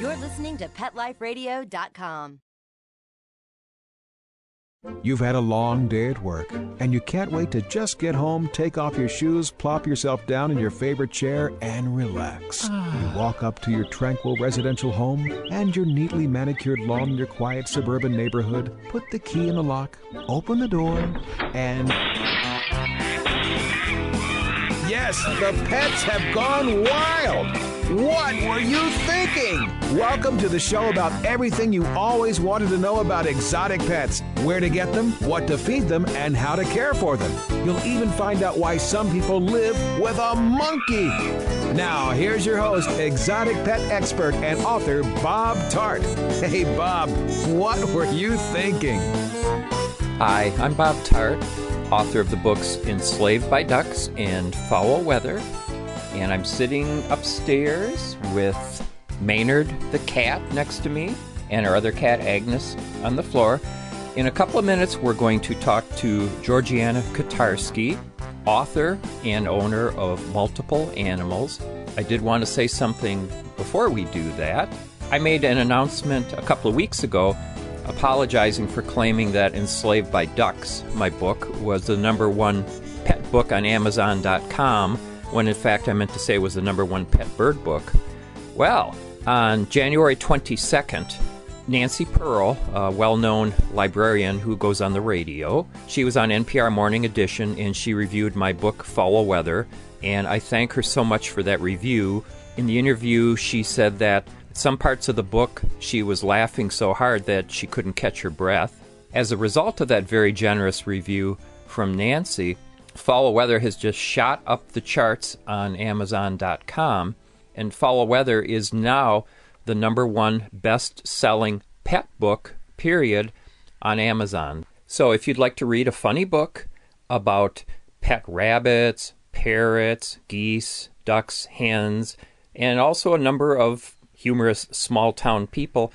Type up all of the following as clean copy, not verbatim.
You're listening to PetLifeRadio.com. You've had a long day at work, and you can't wait to just get home, take off your shoes, plop yourself down in your favorite chair, and relax. You walk up to your tranquil residential home and your neatly manicured lawn in your quiet suburban neighborhood, put the key in the lock, open the door, and... Yes, the pets have gone wild! What were you thinking? Welcome to the show about everything you always wanted to know about exotic pets, where to get them, what to feed them, and how to care for them. You'll even find out why some people live with a monkey. Now, here's your host, exotic pet expert and author Bob Tart. Hey, Bob, what were you thinking? Hi, I'm Bob Tart, author of the books Enslaved by Ducks and Foul Weather. And I'm sitting upstairs with Maynard the cat next to me and our other cat Agnes on the floor. In a couple of minutes, we're going to talk to Georgiana Kotarski, author and owner of multiple animals. I did want to say something before we do that. I made an announcement a couple of weeks ago apologizing for claiming that Enslaved by Ducks, my book, was the #1 pet book on Amazon.com, when in fact I meant to say it was the #1 pet bird book. Well, on January 22nd, Nancy Pearl, a well-known librarian who goes on the radio, she was on NPR Morning Edition and she reviewed my book Foul Weather, and I thank her so much for that review. In the interview, she said that some parts of the book she was laughing so hard that she couldn't catch her breath. As a result of that very generous review from Nancy, Foul Weather has just shot up the charts on Amazon.com, and Foul Weather is now the #1 best-selling pet book, period, on Amazon. So if you'd like to read a funny book about pet rabbits, parrots, geese, ducks, hens, and also a number of humorous small-town people,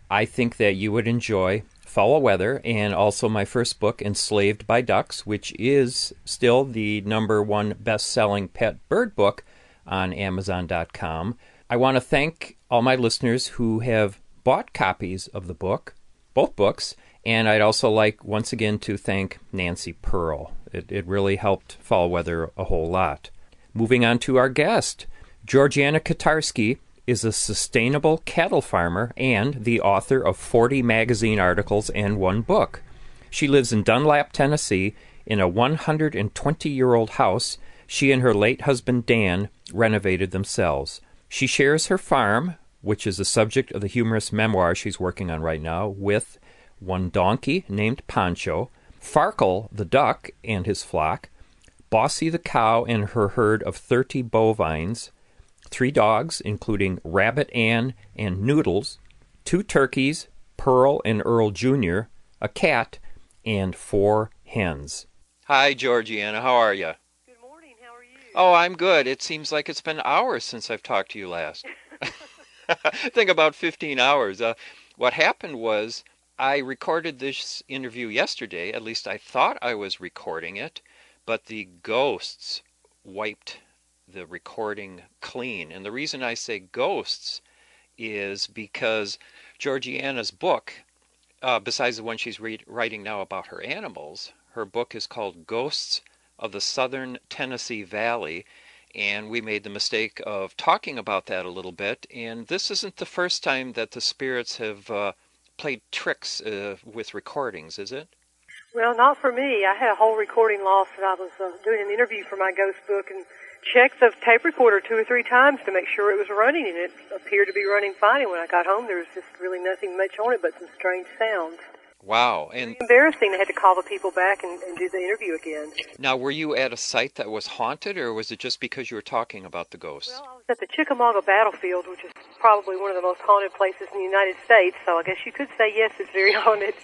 I think that you would enjoy Foul Weather, and also my first book, Enslaved by Ducks, which is still the #1 best-selling pet bird book on Amazon.com. I want to thank all my listeners who have bought copies of the book, both books, and I'd also like once again to thank Nancy Pearl. It really helped Foul Weather a whole lot. Moving on to our guest, Georgiana Kotarski is a sustainable cattle farmer and the author of 40 magazine articles and 1 book. She lives in Dunlap, Tennessee, in a 120-year-old house she and her late husband Dan renovated themselves. She shares her farm, which is the subject of the humorous memoir she's working on right now, with one donkey named Pancho, Farkle the duck and his flock, Bossy the cow and her herd of 30 bovines, 3 dogs, including Rabbit Ann and Noodles, 2 turkeys, Pearl and Earl Jr., a cat, and 4 hens. Hi, Georgiana. How are you? Good morning. How are you? Oh, I'm good. It seems like it's been hours since I've talked to you last. I think about 15 hours. What happened was I recorded this interview yesterday. At least I thought I was recording it, but the ghosts wiped the recording clean. And the reason I say ghosts is because Georgiana's book, besides the one she's writing now about her animals, her book is called Ghosts of the Southern Tennessee Valley, and we made the mistake of talking about that a little bit, and this isn't the first time that the spirits have played tricks with recordings, is it? Well, not for me. I had a whole recording lost, and I was doing an interview for my ghost book and checked the tape recorder 2 or 3 times to make sure it was running, and it appeared to be running fine. And when I got home, there was just really nothing much on it but some strange sounds. Wow. And it was embarrassing. I had to call the people back and do the interview again. Now, were you at a site that was haunted, or was it just because you were talking about the ghosts? Well, I was at the Chickamauga Battlefield, which is probably one of the most haunted places in the United States, so I guess you could say, yes, it's very haunted.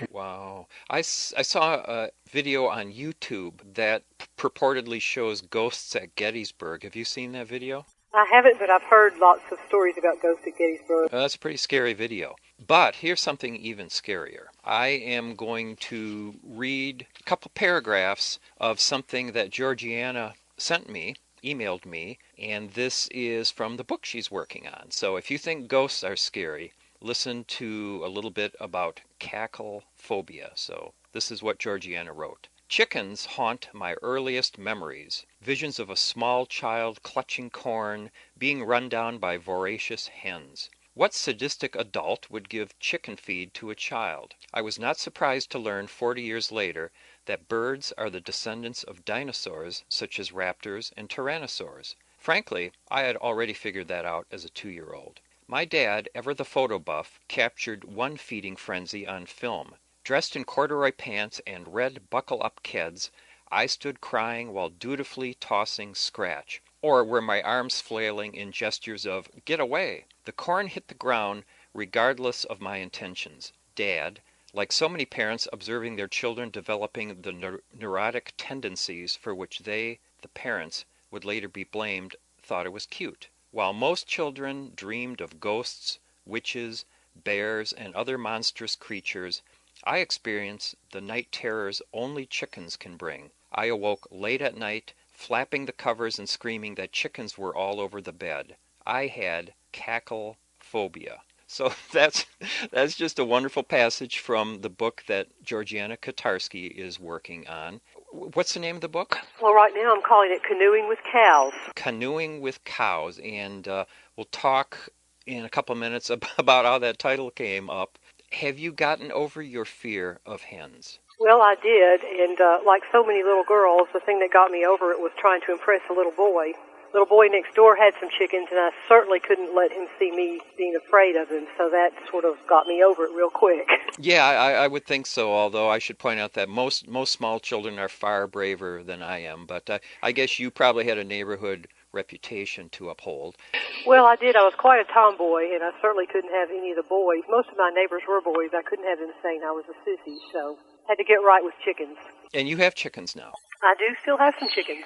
Wow. I saw a video on YouTube that purportedly shows ghosts at Gettysburg. Have you seen that video? I haven't, but I've heard lots of stories about ghosts at Gettysburg. That's a pretty scary video. But here's something even scarier. I am going to read a couple paragraphs of something that Georgiana sent me, emailed me, and this is from the book she's working on. So if you think ghosts are scary, listen to a little bit about cackle phobia. So this is what Georgiana wrote. Chickens haunt my earliest memories. Visions of a small child clutching corn, being run down by voracious hens. What sadistic adult would give chicken feed to a child? I was not surprised to learn 40 years later that birds are the descendants of dinosaurs such as raptors and tyrannosaurs. Frankly, I had already figured that out as a 2-year-old. My dad, ever the photo buff, captured one feeding frenzy on film. Dressed in corduroy pants and red buckle-up keds, I stood crying while dutifully tossing scratch, or were my arms flailing in gestures of, "Get away!" The corn hit the ground regardless of my intentions. Dad, like so many parents observing their children developing the neurotic tendencies for which they, the parents, would later be blamed, thought it was cute. While most children dreamed of ghosts, witches, bears, and other monstrous creatures, I experienced the night terrors only chickens can bring. I awoke late at night, flapping the covers and screaming that chickens were all over the bed. I had cackle phobia. So that's just a wonderful passage from the book that Georgiana Kotarski is working on. What's the name of the book? Well, right now I'm calling it Canoeing with Cows. Canoeing with Cows, and we'll talk in a couple minutes about how that title came up. Have you gotten over your fear of hens? Well, I did, and like so many little girls, the thing that got me over it was trying to impress a little boy. Little boy next door had some chickens, and I certainly couldn't let him see me being afraid of him, so that sort of got me over it real quick. Yeah, I would think so, although I should point out that most small children are far braver than I am, but I guess you probably had a neighborhood reputation to uphold. Well, I did. I was quite a tomboy, and I certainly couldn't have any of the boys. Most of my neighbors were boys. I couldn't have them saying I was a sissy, so had to get right with chickens. And you have chickens now? I do still have some chickens.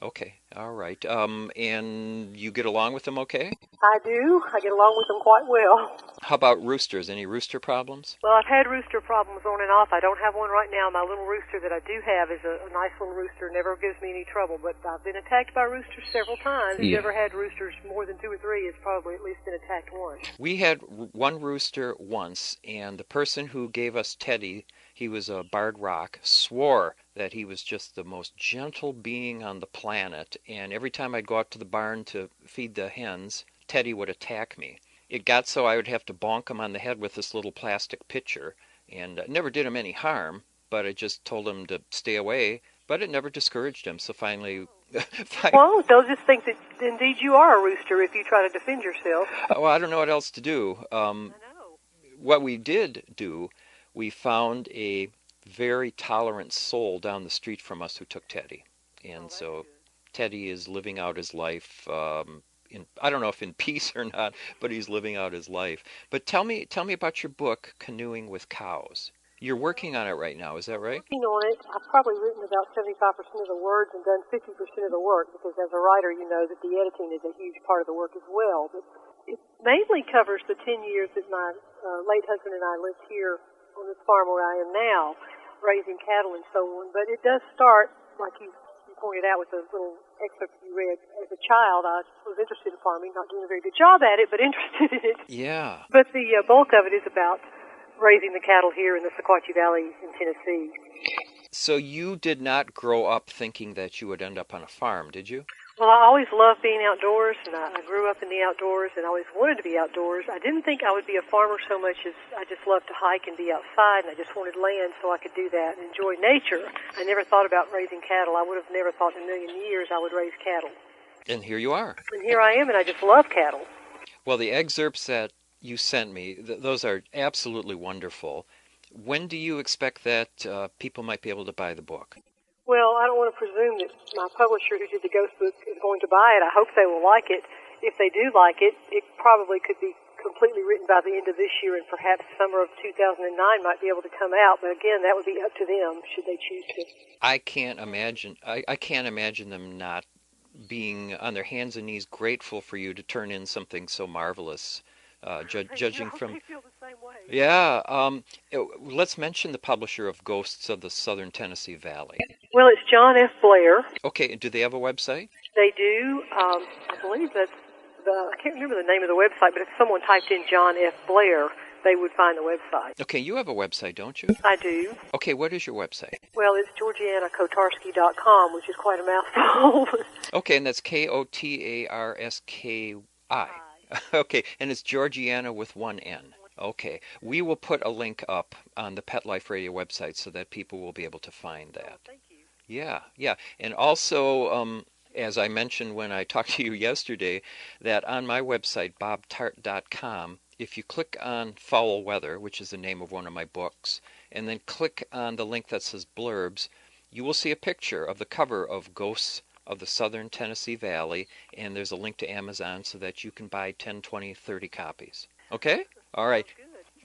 Okay, all right. And you get along with them okay? I do. I get along with them quite well. How about roosters? Any rooster problems? Well, I've had rooster problems on and off. I don't have one right now. My little rooster that I do have is a nice little rooster, never gives me any trouble, but I've been attacked by roosters several times. Who's ever had roosters more than 2 or 3 has probably at least been attacked once. We had one rooster once, and the person who gave us Teddy, he was a barred rock, swore that he was just the most gentle being on the planet, and every time I'd go out to the barn to feed the hens, Teddy would attack me. It got so I would have to bonk him on the head with this little plastic pitcher, and it never did him any harm, but I just told him to stay away, but it never discouraged him, so finally... Well, they'll just think that indeed you are a rooster if you try to defend yourself. Well, I don't know what else to do. I know. What we did do, we found a very tolerant soul down the street from us who took Teddy. And so Teddy is living out his life, I don't know if in peace or not, but he's living out his life. But tell me about your book, Canoeing with Cows. You're working on it right now, is that right? Working on it. I've probably written about 75% of the words and done 50% of the work, because as a writer you know that the editing is a huge part of the work as well. But it mainly covers the 10 years that my late husband and I lived here on this farm where I am now, raising cattle and so on. But it does start, like you pointed out with the little excerpt you read. As a child, I was interested in farming, not doing a very good job at it, but interested in it. Yeah. But the bulk of it is about raising the cattle here in the Quacky Valley in Tennessee. So you did not grow up thinking that you would end up on a farm, did you? Well, I always loved being outdoors, and I grew up in the outdoors and always wanted to be outdoors. I didn't think I would be a farmer so much as I just loved to hike and be outside, and I just wanted land so I could do that and enjoy nature. I never thought about raising cattle. I would have never thought in a million years I would raise cattle. And here you are. And here I am, and I just love cattle. Well, the excerpts that you sent me, those are absolutely wonderful. When do you expect that people might be able to buy the book? Well, I don't want to presume that my publisher who did the ghost book is going to buy it. I hope they will like it. If they do like it, it probably could be completely written by the end of this year, and perhaps summer of 2009 might be able to come out. But again, that would be up to them should they choose to. I can't imagine them not being on their hands and knees grateful for you to turn in something so marvelous. Judging from... I feel the same way. Yeah. Let's mention the publisher of Ghosts of the Southern Tennessee Valley. Well, it's John F. Blair. Okay, do they have a website? They do. I believe that's I can't remember the name of the website, but if someone typed in John F. Blair, they would find the website. Okay, you have a website, don't you? I do. Okay, what is your website? Well, it's GeorgianaKotarski.com, which is quite a mouthful. Okay, and that's Kotarski. Okay, and it's Georgiana with one N. Okay, we will put a link up on the Pet Life Radio website so that people will be able to find that. Oh, thank you. Yeah. And also, as I mentioned when I talked to you yesterday, that on my website, bobtart.com, if you click on Foul Weather, which is the name of one of my books, and then click on the link that says Blurbs, you will see a picture of the cover of Ghosts of the Southern Tennessee Valley, and there's a link to Amazon so that you can buy 10, 20, 30 copies. Okay? All right.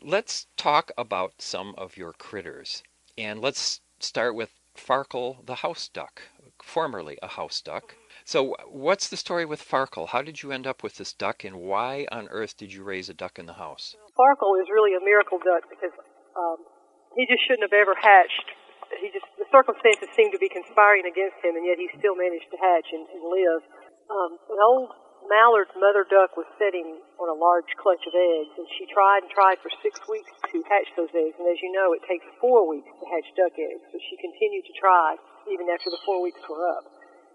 Let's talk about some of your critters. And let's start with Farkle the house duck, formerly a house duck. So what's the story with Farkle? How did you end up with this duck, and why on earth did you raise a duck in the house? Farkle is really a miracle duck because he just shouldn't have ever hatched. The circumstances seemed to be conspiring against him, and yet he still managed to hatch and live. An old mallard mother duck was sitting on a large clutch of eggs, and she tried for 6 weeks to hatch those eggs. And as you know, it takes 4 weeks to hatch duck eggs, so she continued to try even after the 4 weeks were up.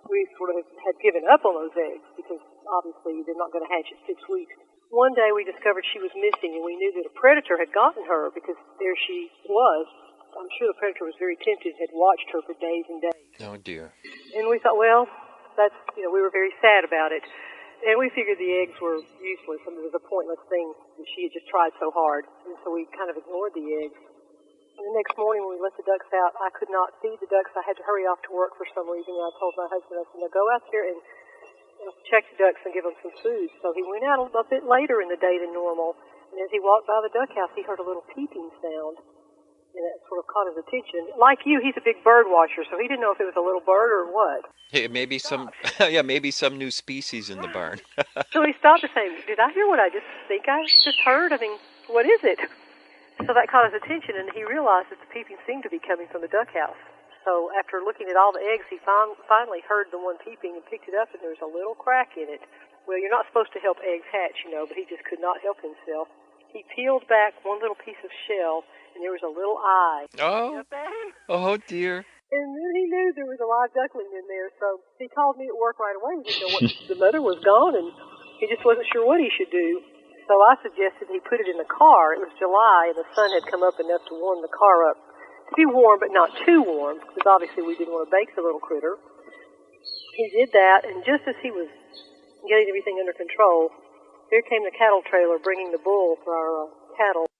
We sort of had given up on those eggs because obviously they're not going to hatch at 6 weeks. One day we discovered she was missing, and we knew that a predator had gotten her because there she was. I'm sure the predator was very tempted, had watched her for days and days. Oh, dear. And we thought, well, we were very sad about it. And we figured the eggs were useless. I mean, it was a pointless thing that she had just tried so hard. And so we kind of ignored the eggs. And the next morning when we let the ducks out, I could not feed the ducks. I had to hurry off to work for some reason. And I told my husband, I said, now go out there and check the ducks and give them some food. So he went out a bit later in the day than normal. And as he walked by the duck house, he heard a little peeping sound. And it sort of caught his attention. Like you, he's a big bird watcher, so he didn't know if it was a little bird or what. Hey, maybe some new species in the barn. So he stopped to say, did I hear what I think I just heard? I mean, what is it? So that caught his attention, and he realized that the peeping seemed to be coming from the duck house. So after looking at all the eggs, he finally heard the one peeping and picked it up, and there was a little crack in it. Well, you're not supposed to help eggs hatch, but he just could not help himself. He peeled back one little piece of shell, and there was a little eye. Oh, dear. And then he knew there was a live duckling in there, so he called me at work right away. He didn't know what the mother was gone, and he just wasn't sure what he should do. So I suggested he put it in the car. It was July, and the sun had come up enough to warm the car up. To be warm, but not too warm, because obviously we didn't want to bake the little critter. He did that, and just as he was getting everything under control, here came the cattle trailer bringing the bull for our cattle.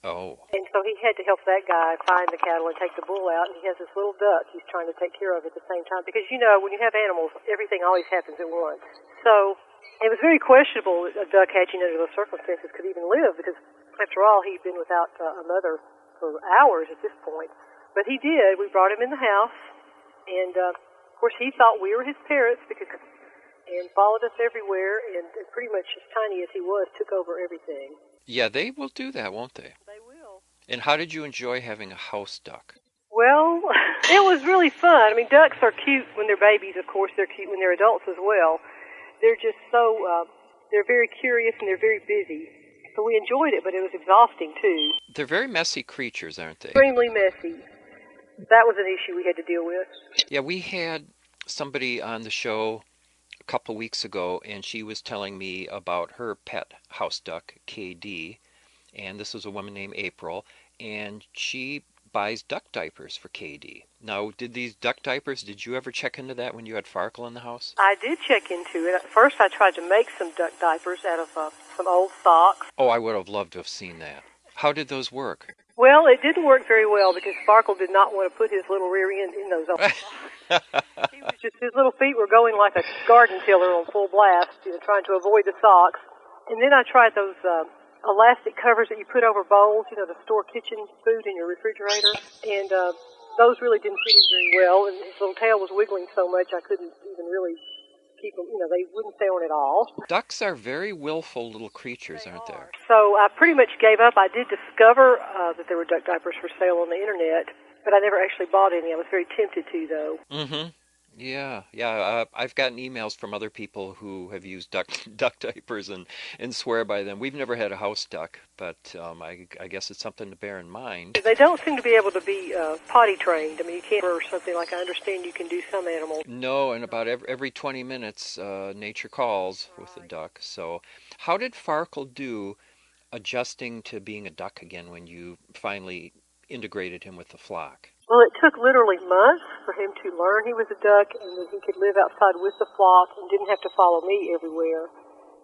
Oh. And so he had to help that guy find the cattle and take the bull out, and he has this little duck he's trying to take care of at the same time. Because, when you have animals, everything always happens at once. So it was very questionable that a duck hatching under those circumstances could even live, because, after all, he'd been without a mother for hours at this point. But he did. We brought him in the house, and, of course, he thought we were his parents and followed us everywhere, and pretty much as tiny as he was, took over everything. Yeah, they will do that, won't they? They will. And how did you enjoy having a house duck? Well, it was really fun. I mean, ducks are cute when they're babies, of course. They're cute when they're adults as well. They're just they're very curious and they're very busy. So we enjoyed it, but it was exhausting, too. They're very messy creatures, aren't they? Extremely messy. That was an issue we had to deal with. Yeah, we had somebody on the show a couple of weeks ago, and she was telling me about her pet house duck, KD, and this was a woman named April, and she buys duck diapers for KD. Now, did you ever check into that when you had Farkle in the house? I did check into it. At first, I tried to make some duck diapers out of some old socks. Oh, I would have loved to have seen that. How did those work? Well, it didn't work very well because Farkle did not want to put his little rear end in those old socks. His little feet were going like a garden tiller on full blast, trying to avoid the socks. And then I tried those elastic covers that you put over bowls, to store kitchen food in your refrigerator. And those really didn't fit him very well. And his little tail was wiggling so much I couldn't even really keep them, they wouldn't stay on at all. Ducks are very willful little creatures, aren't they? So I pretty much gave up. I did discover that there were duck diapers for sale on the internet, but I never actually bought any. I was very tempted to, though. Mm-hmm. Yeah, I've gotten emails from other people who have used duck diapers and swear by them. We've never had a house duck, but I guess it's something to bear in mind. They don't seem to be able to be potty trained. I mean, you can't, or something like I understand you can do some animals. No, and about every 20 minutes, nature calls with the duck. So, how did Farkle do adjusting to being a duck again when you finally integrated him with the flock? Well, it took literally months for him to learn he was a duck and that he could live outside with the flock and didn't have to follow me everywhere.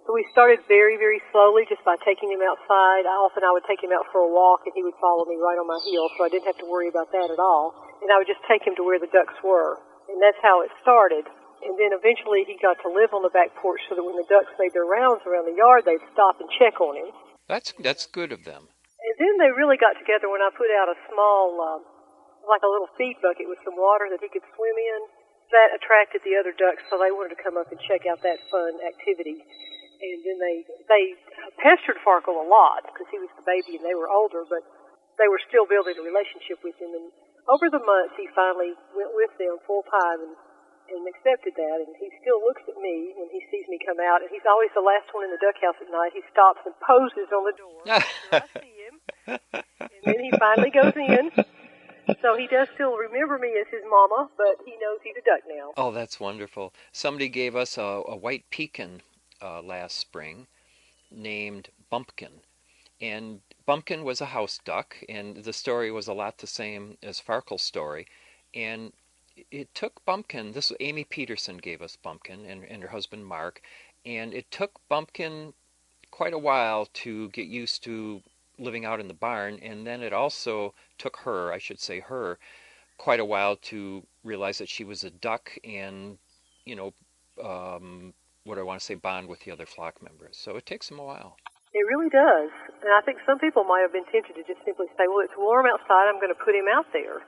So we started very, very slowly just by taking him outside. I would take him out for a walk and he would follow me right on my heels, so I didn't have to worry about that at all. And I would just take him to where the ducks were. And that's how it started. And then eventually he got to live on the back porch so that when the ducks made their rounds around the yard, they'd stop and check on him. That's good of them. And then they really got together when I put out a small, like a little feed bucket with some water that he could swim in. That attracted the other ducks, so they wanted to come up and check out that fun activity. And then they pestered Farkle a lot because he was the baby and they were older, but they were still building a relationship with him. And over the months, he finally went with them full time and accepted that. And he still looks at me when he sees me come out, and he's always the last one in the duck house at night. He stops and poses on the door. I see him, and then he finally goes in. So he does still remember me as his mama, but he knows he's a duck now. Oh, that's wonderful. Somebody gave us a white pekin last spring named Bumpkin. And Bumpkin was a house duck, and the story was a lot the same as Farkle's story. And it took Bumpkin, Amy Peterson gave us Bumpkin and her husband Mark, and it took Bumpkin quite a while to get used to living out in the barn, and then it also took her, quite a while to realize that she was a duck and, bond with the other flock members. So it takes them a while. It really does. And I think some people might have been tempted to just simply say, well, it's warm outside, I'm going to put him out there.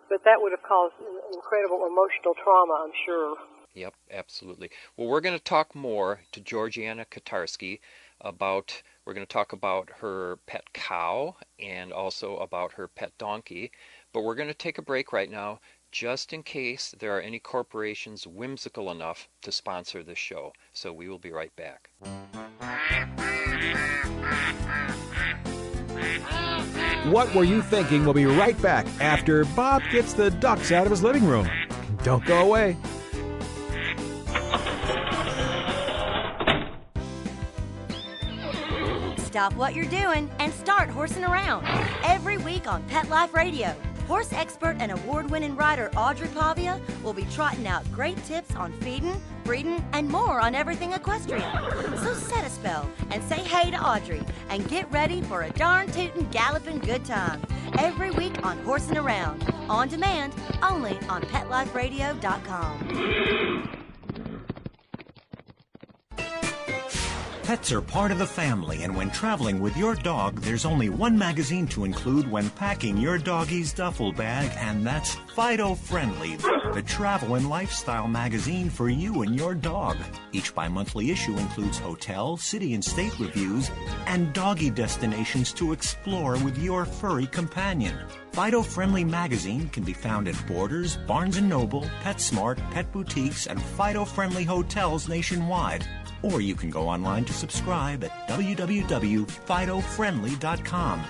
But that would have caused incredible emotional trauma, I'm sure. Yep, absolutely. Well, we're going to talk more to Georgiana Kotarski we're going to talk about her pet cow and also about her pet donkey. But we're going to take a break right now just in case there are any corporations whimsical enough to sponsor this show. So we will be right back. What Were You Thinking? We'll be right back after Bob gets the ducks out of his living room. Don't go away. Stop what you're doing and start horsing around. Every week on Pet Life Radio, horse expert and award-winning rider Audrey Pavia will be trotting out great tips on feeding, breeding, and more on everything equestrian. So set a spell and say hey to Audrey and get ready for a darn tootin' galloping good time. Every week on Horsing Around, on demand, only on PetLifeRadio.com. Pets are part of the family, and when traveling with your dog, there's only one magazine to include when packing your doggie's duffel bag, and that's Fido Friendly, the travel and lifestyle magazine for you and your dog. Each bi-monthly issue includes hotel, city, and state reviews and doggy destinations to explore with your furry companion. Fido Friendly magazine can be found at Borders, Barnes & Noble, PetSmart, Pet Boutiques, and Fido Friendly hotels nationwide. Or you can go online to subscribe at www.fidofriendly.com.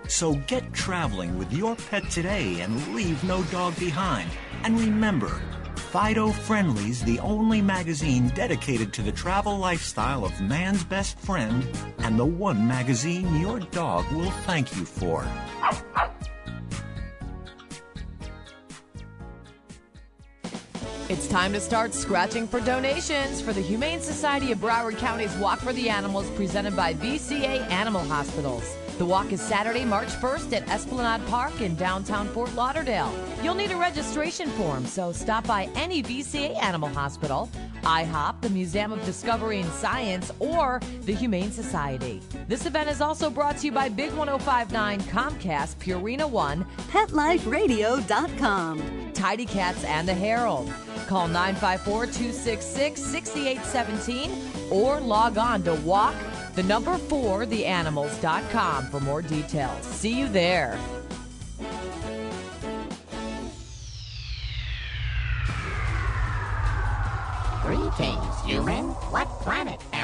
So get traveling with your pet today and leave no dog behind. And remember, Fido Friendly's the only magazine dedicated to the travel lifestyle of man's best friend, and the one magazine your dog will thank you for. It's time to start scratching for donations for the Humane Society of Broward County's Walk for the Animals, presented by VCA Animal Hospitals. The walk is Saturday, March 1st at Esplanade Park in downtown Fort Lauderdale. You'll need a registration form, so stop by any VCA Animal Hospital, IHOP, the Museum of Discovery and Science, or the Humane Society. This event is also brought to you by Big 1059, Comcast, Purina One, PetLifeRadio.com, Tidy Cats, and the Herald. Call 954-266-6817 or log on to walk4theanimals.com for more details. See you there.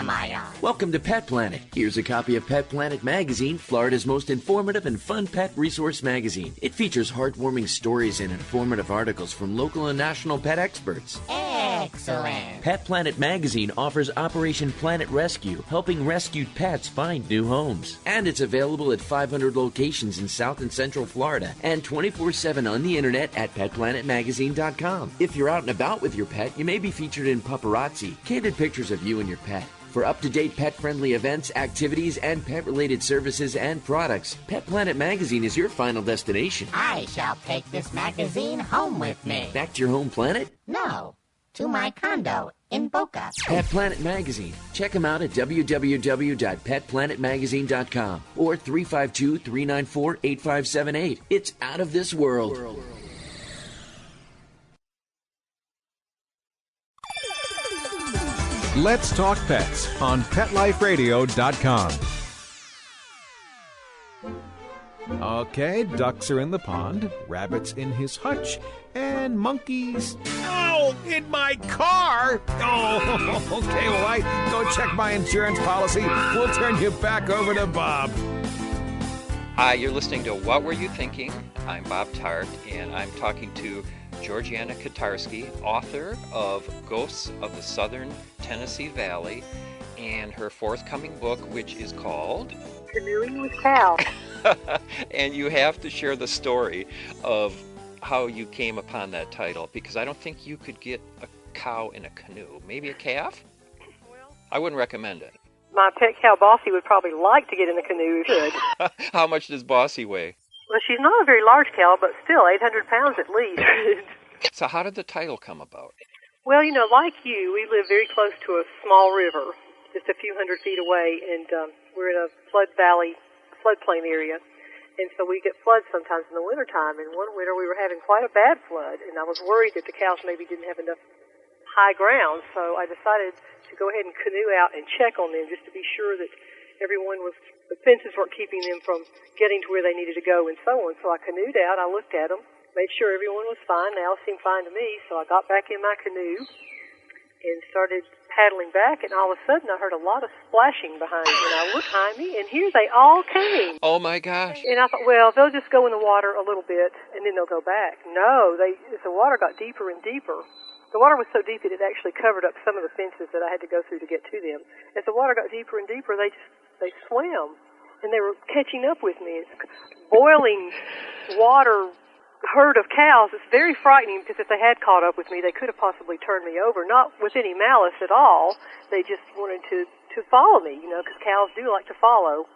am I on? Welcome to Pet Planet. Here's a copy of Pet Planet Magazine, Florida's most informative and fun pet resource magazine. It features heartwarming stories and informative articles from local and national pet experts. Excellent. Pet Planet Magazine offers Operation Planet Rescue, helping rescued pets find new homes. And it's available at 500 locations in South and Central Florida and 24/7 on the internet at petplanetmagazine.com. If you're out and about with your pet, you may be featured in paparazzi, candid pictures of you and your pet. For up-to-date pet-friendly events, activities, and pet-related services and products, Pet Planet Magazine is your final destination. I shall take this magazine home with me. Back to your home planet? No, to my condo in Boca. Pet Planet Magazine. Check them out at www.petplanetmagazine.com or 352-394-8578. It's out of this world. Let's Talk Pets on PetLifeRadio.com. Okay, ducks are in the pond, rabbits in his hutch, and monkeys... Oh, in my car! Oh, okay, well, I go check my insurance policy. We'll turn you back over to Bob. Hi, you're listening to What Were You Thinking? I'm Bob Tart, and I'm talking to Georgiana Kotarski, author of Ghosts of the Southern Tennessee Valley, and her forthcoming book, which is called Canoeing with Cows. And you have to share the story of how you came upon that title, because I don't think you could get a cow in a canoe. Maybe a calf? I wouldn't recommend it. My pet cow, Bossy, would probably like to get in the canoe if she could. How much does Bossy weigh? Well, she's not a very large cow, but still 800 pounds at least. So how did the title come about? Well, you know, like you, we live very close to a small river, just a few hundred feet away, and we're in a floodplain area. And so we get floods sometimes in the wintertime. And one winter we were having quite a bad flood, and I was worried that the cows maybe didn't have enough high ground. So I decided to go ahead and canoe out and check on them just to be sure that the fences weren't keeping them from getting to where they needed to go and so on. So I canoed out, I looked at them, made sure everyone was fine. They all seemed fine to me. So I got back in my canoe and started paddling back, and all of a sudden I heard a lot of splashing behind me, and I looked behind me, and here they all came. Oh my gosh. And I thought, well, they'll just go in the water a little bit, and then they'll go back. No, as the water got deeper and deeper, the water was so deep that it actually covered up some of the fences that I had to go through to get to them. As the water got deeper and deeper, they swam, and they were catching up with me. It's boiling water herd of cows. It's very frightening, because if they had caught up with me, they could have possibly turned me over, not with any malice at all. They just wanted to follow me, you know, because cows do like to follow.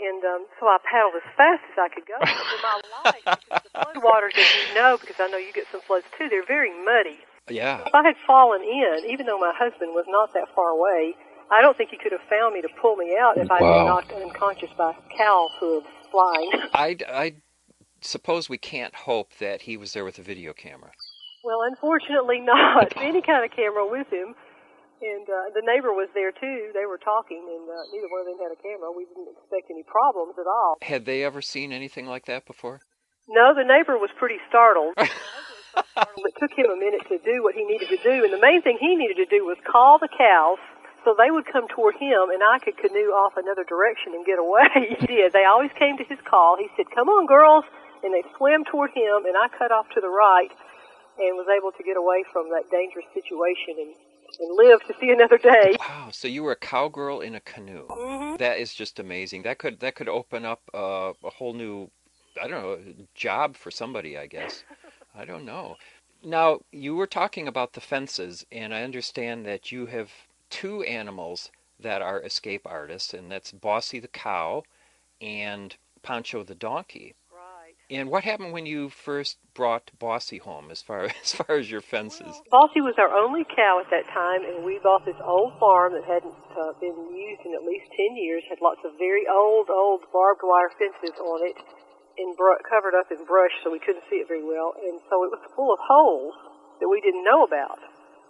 And so I paddled as fast as I could go for my life, because the flood waters, as you know, because I know you get some floods too, they're very muddy. Yeah. If I had fallen in, even though my husband was not that far away, I don't think he could have found me to pull me out if I'd been knocked unconscious by cow hooves flying. I suppose we can't hope that he was there with a video camera. Well, unfortunately not. Any kind of camera with him. And the neighbor was there, too. They were talking, and neither one of them had a camera. We didn't expect any problems at all. Had they ever seen anything like that before? No, the neighbor was pretty startled. It took him a minute to do what he needed to do, and the main thing he needed to do was call the cows so they would come toward him, and I could canoe off another direction and get away. He did. They always came to his call. He said, "Come on, girls," and they swam toward him, and I cut off to the right and was able to get away from that dangerous situation and live to see another day. Wow, so you were a cowgirl in a canoe. Mm-hmm. That is just amazing. That could open up a whole new, I don't know, job for somebody, I guess. I don't know. Now, you were talking about the fences, and I understand that you have two animals that are escape artists, and that's Bossy the cow and Pancho the donkey. Right. And what happened when you first brought Bossy home as far as your fences? Well, Bossy was our only cow at that time, and we bought this old farm that hadn't been used in at least 10 years, had lots of very old barbed wire fences on it, and covered up in brush so we couldn't see it very well, and so it was full of holes that we didn't know about.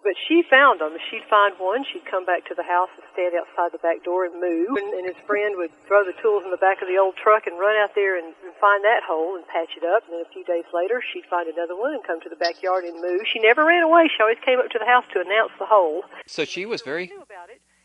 But she found them. She'd find one, she'd come back to the house and stand outside the back door and moo, and his friend would throw the tools in the back of the old truck and run out there and find that hole and patch it up, and then a few days later she'd find another one and come to the backyard and moo. She never ran away. She always came up to the house to announce the hole. So she was very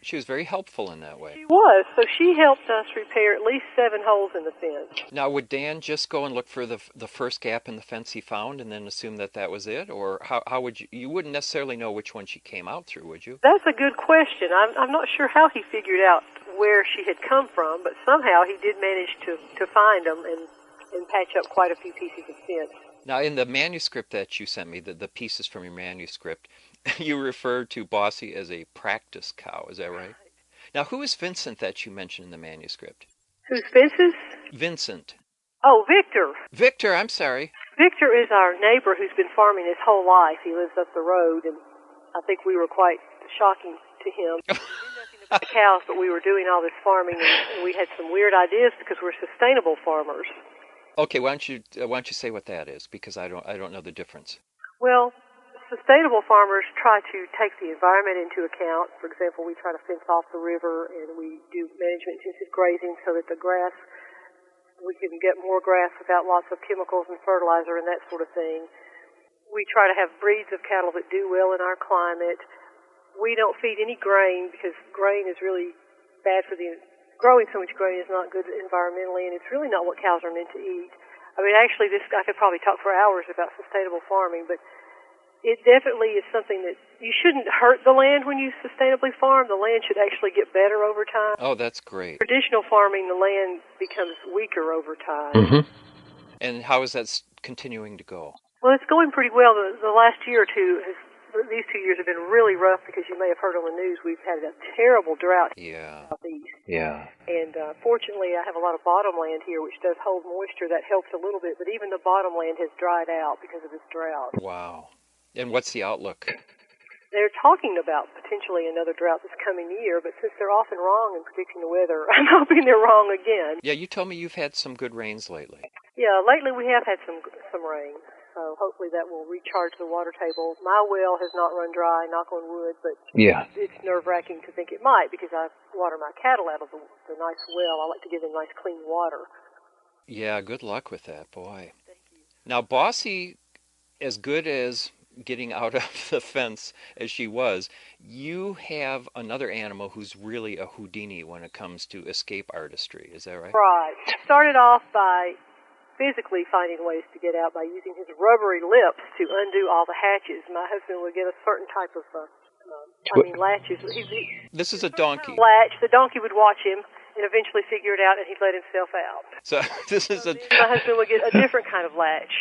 She was very helpful in that way. She was. So she helped us repair at least 7 holes in the fence. Now, would Dan just go and look for the first gap in the fence he found and then assume that that was it? Or how would you wouldn't necessarily know which one she came out through, would you? That's a good question. I'm not sure how he figured out where she had come from, but somehow he did manage to find them and patch up quite a few pieces of fence. Now, in the manuscript that you sent me, the pieces from your manuscript, you referred to Bossy as a practice cow. Is that right? Now, who is Vincent that you mentioned in the manuscript? Who's Vincent? Vincent. Oh, Victor. Victor, I'm sorry. Victor is our neighbor who's been farming his whole life. He lives up the road, and I think we were quite shocking to him. We knew nothing about the cows, but we were doing all this farming, and we had some weird ideas because we're sustainable farmers. Okay, why don't you say what that is, because I don't know the difference. Well, sustainable farmers try to take the environment into account. For example, we try to fence off the river, and we do management-intensive grazing so that we can get more grass without lots of chemicals and fertilizer and that sort of thing. We try to have breeds of cattle that do well in our climate. We don't feed any grain because grain is really bad for growing so much grain is not good environmentally, and it's really not what cows are meant to eat. I mean, actually, I could probably talk for hours about sustainable farming, but it definitely is something that you shouldn't hurt the land when you sustainably farm. The land should actually get better over time. Oh, that's great. Traditional farming, the land becomes weaker over time. Mm-hmm. And how is that continuing to go? Well, it's going pretty well. The last year or two, these 2 years have been really rough because you may have heard on the news we've had a terrible drought in the southeast. Yeah. And fortunately, I have a lot of bottom land here, which does hold moisture. That helps a little bit, but even the bottom land has dried out because of this drought. Wow. And what's the outlook? They're talking about potentially another drought this coming year, but since they're often wrong in predicting the weather, I'm hoping they're wrong again. Yeah, you told me you've had some good rains lately. Yeah, lately we have had some rain, so hopefully that will recharge the water table. My well has not run dry, knock on wood, but it's nerve-wracking to think it might because I water my cattle out of the nice well. I like to give them nice, clean water. Yeah, good luck with that, boy. Thank you. Now, Bossy, as good as getting out of the fence as she was, you have another animal who's really a Houdini when it comes to escape artistry. Is that right? Right. Started off by physically finding ways to get out by using his rubbery lips to undo all the hatches. My husband would get a certain type of latches. This is a donkey. Latch. The donkey would watch him and eventually figure it out, and he'd let himself out. So this is my husband would get a different kind of latch,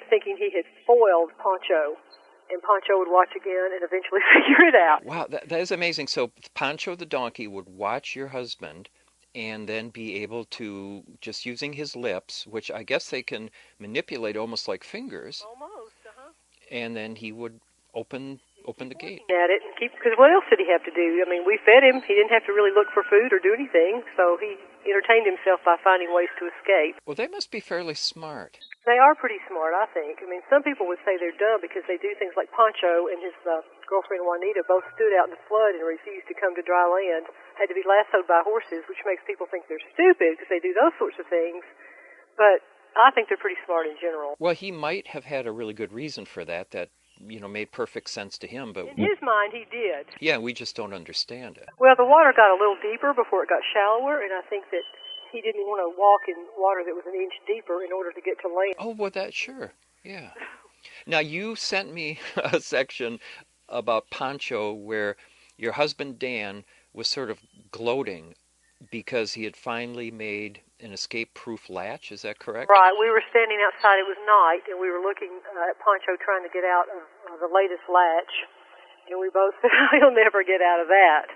thinking he had foiled Poncho, and Poncho would watch again and eventually figure it out. Wow, that is amazing. So Poncho the donkey would watch your husband and then be able to, just using his lips, which I guess they can manipulate almost like fingers. Almost, And then he would open the gate. At it and because what else did he have to do? I mean, we fed him. He didn't have to really look for food or do anything, so he entertained himself by finding ways to escape. Well, they must be fairly smart. They are pretty smart, I think. I mean, some people would say they're dumb because they do things like Poncho and his girlfriend Juanita both stood out in the flood and refused to come to dry land, had to be lassoed by horses, which makes people think they're stupid because they do those sorts of things. But I think they're pretty smart in general. Well, he might have had a really good reason for that made perfect sense to him. But in his mind, he did. Yeah, we just don't understand it. Well, the water got a little deeper before it got shallower, and I think that he didn't want to walk in water that was an inch deeper in order to get to land. Oh, well, sure, yeah. Now, you sent me a section about Poncho where your husband, Dan, was sort of gloating because he had finally made an escape-proof latch. Is that correct? Right. We were standing outside. It was night, and we were looking at Poncho trying to get out of the latest latch, and we both said, he'll never get out of that.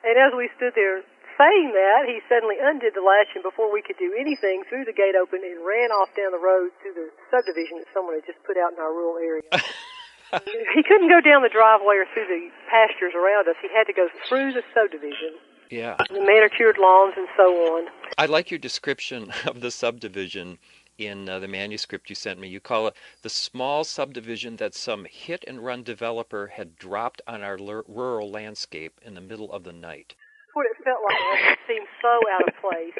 And as we stood there saying that, he suddenly undid the latch, and before we could do anything, threw the gate open and ran off down the road through the subdivision that someone had just put out in our rural area. He couldn't go down the driveway or through the pastures around us. He had to go through the subdivision. Yeah. The manicured lawns and so on. I like your description of the subdivision in the manuscript you sent me. You call it the small subdivision that some hit-and-run developer had dropped on our rural landscape in the middle of the night. That's what it felt like. It seemed so out of place.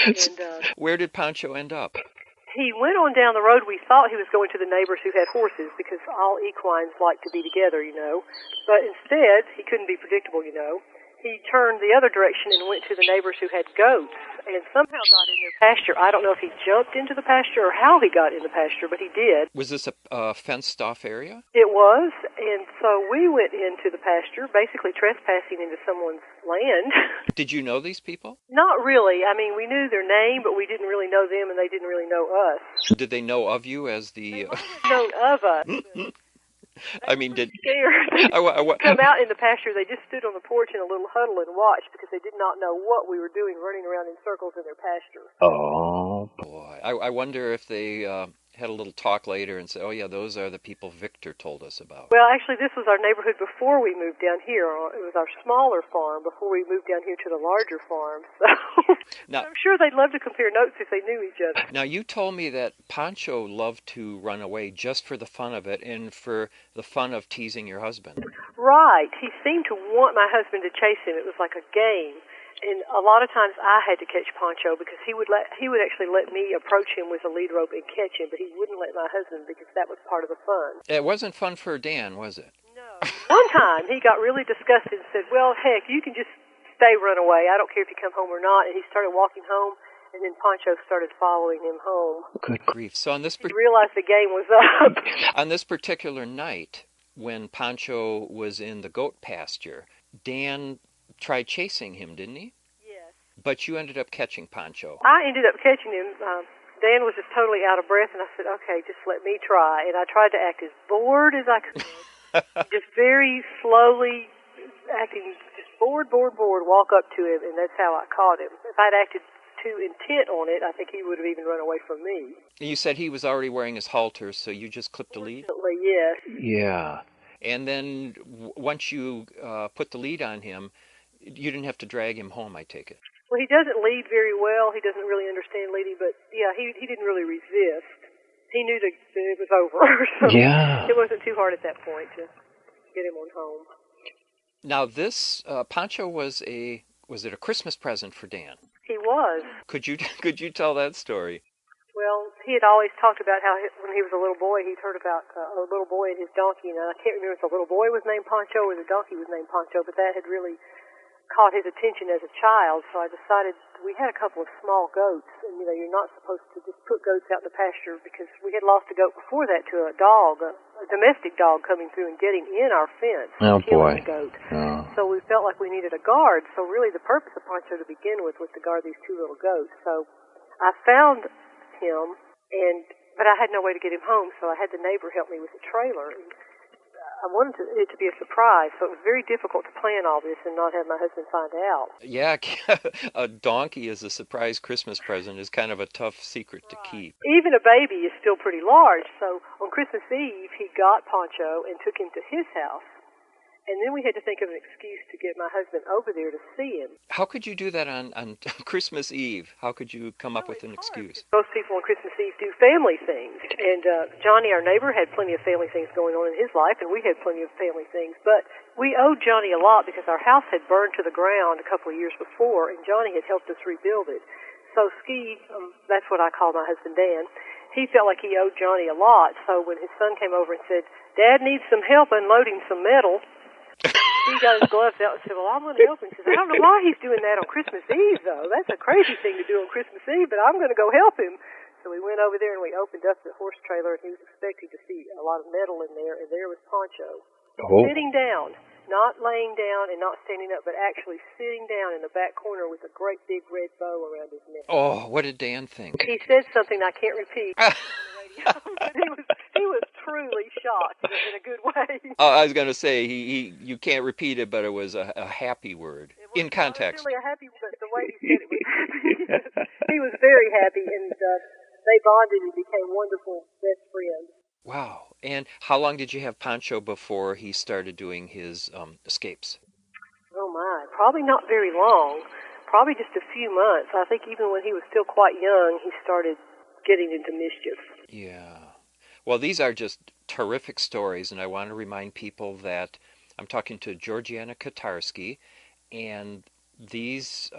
And, where did Poncho end up? He went on down the road. We thought he was going to the neighbors who had horses because all equines like to be together, But instead, he couldn't be predictable, He he turned the other direction and went to the neighbors who had goats and somehow got in their pasture. I don't know if he jumped into the pasture or how he got in the pasture, but he did. Was this a fenced-off area? It was, and so we went into the pasture, basically trespassing into someone's land. Did you know these people? Not really. I mean, we knew their name, but we didn't really know them, and they didn't really know us. Did they know of you as the... They might have known of us. I mean, did... Scared. Come out in the pasture, they just stood on the porch in a little huddle and watched because they did not know what we were doing, running around in circles in their pasture. Oh, boy. I wonder if they had a little talk later and said, oh, yeah, those are the people Victor told us about. Well, actually, this was our neighborhood before we moved down here. It was our smaller farm before we moved down here to the larger farm. So now, I'm sure they'd love to compare notes if they knew each other. Now, you told me that Pancho loved to run away just for the fun of it and for the fun of teasing your husband. Right. He seemed to want my husband to chase him. It was like a game. And a lot of times I had to catch Pancho because he would actually let me approach him with a lead rope and catch him, but he wouldn't let my husband because that was part of the fun. It wasn't fun for Dan, was it? No. One time he got really disgusted and said, well, heck, you can just stay run away. I don't care if you come home or not. And he started walking home, and then Pancho started following him home. Good grief. So on this he realized the game was up. On this particular night, when Pancho was in the goat pasture, Dan tried chasing him, didn't he? Yes. But you ended up catching Pancho. I ended up catching him. Dan was just totally out of breath, and I said, okay, just let me try. And I tried to act as bored as I could. Just very slowly acting, just bored, walk up to him, and that's how I caught him. If I'd acted too intent on it, I think he would have even run away from me. You said he was already wearing his halters, so you just clipped the lead? Yes. Yeah. And then once you put the lead on him, you didn't have to drag him home, I take it. Well, he doesn't lead very well. He doesn't really understand leading, but yeah, he didn't really resist. He knew that it was over, so yeah. It wasn't too hard at that point to get him on home. Now, this Pancho was it a Christmas present for Dan? He was. Could you tell that story? Well, he had always talked about how when he was a little boy, he'd heard about a little boy and his donkey, and I can't remember if the little boy was named Pancho or the donkey was named Pancho, but that had really caught his attention as a child, so I decided we had a couple of small goats, and you're not supposed to just put goats out in the pasture because we had lost a goat before that to a dog, a domestic dog coming through and getting in our fence and killing the goat. Oh. So we felt like we needed a guard, so really the purpose of Pancho to begin with was to guard these two little goats. So I found him, but I had no way to get him home, so I had the neighbor help me with the trailer. I wanted it to be a surprise, so it was very difficult to plan all this and not have my husband find out. Yeah, a donkey as a surprise Christmas present is kind of a tough secret to keep. Even a baby is still pretty large, so on Christmas Eve, he got Pancho and took him to his house. And then we had to think of an excuse to get my husband over there to see him. How could you do that on Christmas Eve? How could you come up with an excuse? Most people on Christmas Eve do family things. And Johnny, our neighbor, had plenty of family things going on in his life, and we had plenty of family things. But we owed Johnny a lot because our house had burned to the ground a couple of years before, and Johnny had helped us rebuild it. So Ski, that's what I call my husband Dan, he felt like he owed Johnny a lot. So when his son came over and said, Dad needs some help unloading some metal, he got his gloves out and said, well, I'm going to help him. He says, I don't know why he's doing that on Christmas Eve, though. That's a crazy thing to do on Christmas Eve, but I'm going to go help him. So we went over there and we opened up the horse trailer, and he was expecting to see a lot of metal in there, and there was Pancho. Sitting down, not laying down and not standing up, but actually sitting down in the back corner with a great big red bow around his neck. Oh, what did Dan think? He said something I can't repeat on the radio, but he was truly shocked in a good way. I was going to say, you can't repeat it, but it was a happy word in context. It was really a happy word, but the way he said it was happy. He was very happy, and they bonded and became wonderful best friends. Wow. And how long did you have Pancho before he started doing his escapes? Oh, my. Probably not very long. Probably just a few months. I think even when he was still quite young, he started getting into mischief. Yeah. Well, these are just terrific stories, and I want to remind people that I'm talking to Georgiana Kotarski, and these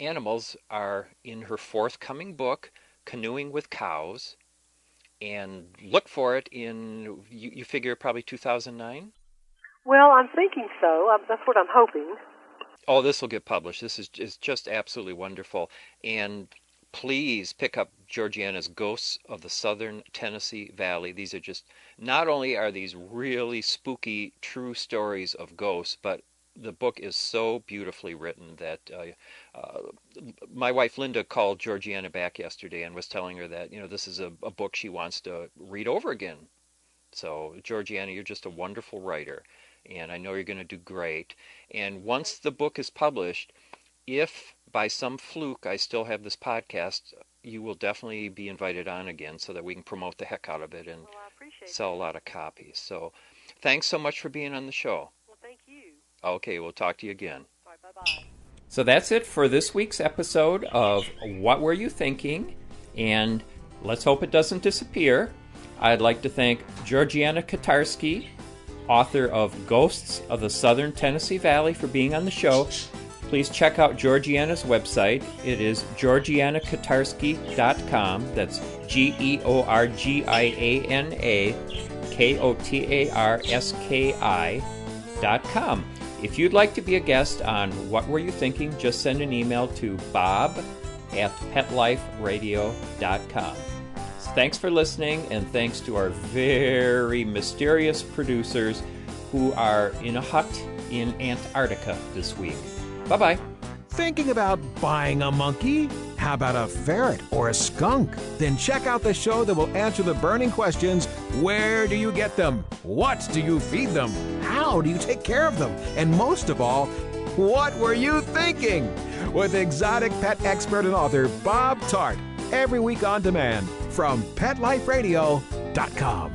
animals are in her forthcoming book, Canoeing with Cows, and look for it in, you figure, probably 2009? Well, I'm thinking so. That's what I'm hoping. Oh, this will get published. This is just absolutely wonderful. And please pick up Georgiana's Ghosts of the Southern Tennessee Valley. These are just, not only are these really spooky, true stories of ghosts, but the book is so beautifully written that my wife Linda called Georgiana back yesterday and was telling her that, this is a book she wants to read over again. So, Georgiana, you're just a wonderful writer, and I know you're going to do great. And once the book is published, if by some fluke I still have this podcast, you will definitely be invited on again so that we can promote the heck out of it and sell a lot of copies. So, thanks so much for being on the show. Well, thank you. Okay, we'll talk to you again. All right, bye-bye. So that's it for this week's episode of What Were You Thinking? And let's hope it doesn't disappear. I'd like to thank Georgiana Kotarski, author of Ghosts of the Southern Tennessee Valley, for being on the show. Please check out Georgiana's website. It is georgianakotarski.com. That's GeorgianaKotarski.com. If you'd like to be a guest on What Were You Thinking, just send an email to bob@petliferadio.com. Thanks for listening, and thanks to our very mysterious producers who are in a hut in Antarctica this week. Bye-bye. Thinking about buying a monkey? How about a ferret or a skunk? Then check out the show that will answer the burning questions. Where do you get them? What do you feed them? How do you take care of them? And most of all, what were you thinking? With exotic pet expert and author Bob Tart. Every week on demand from PetLifeRadio.com.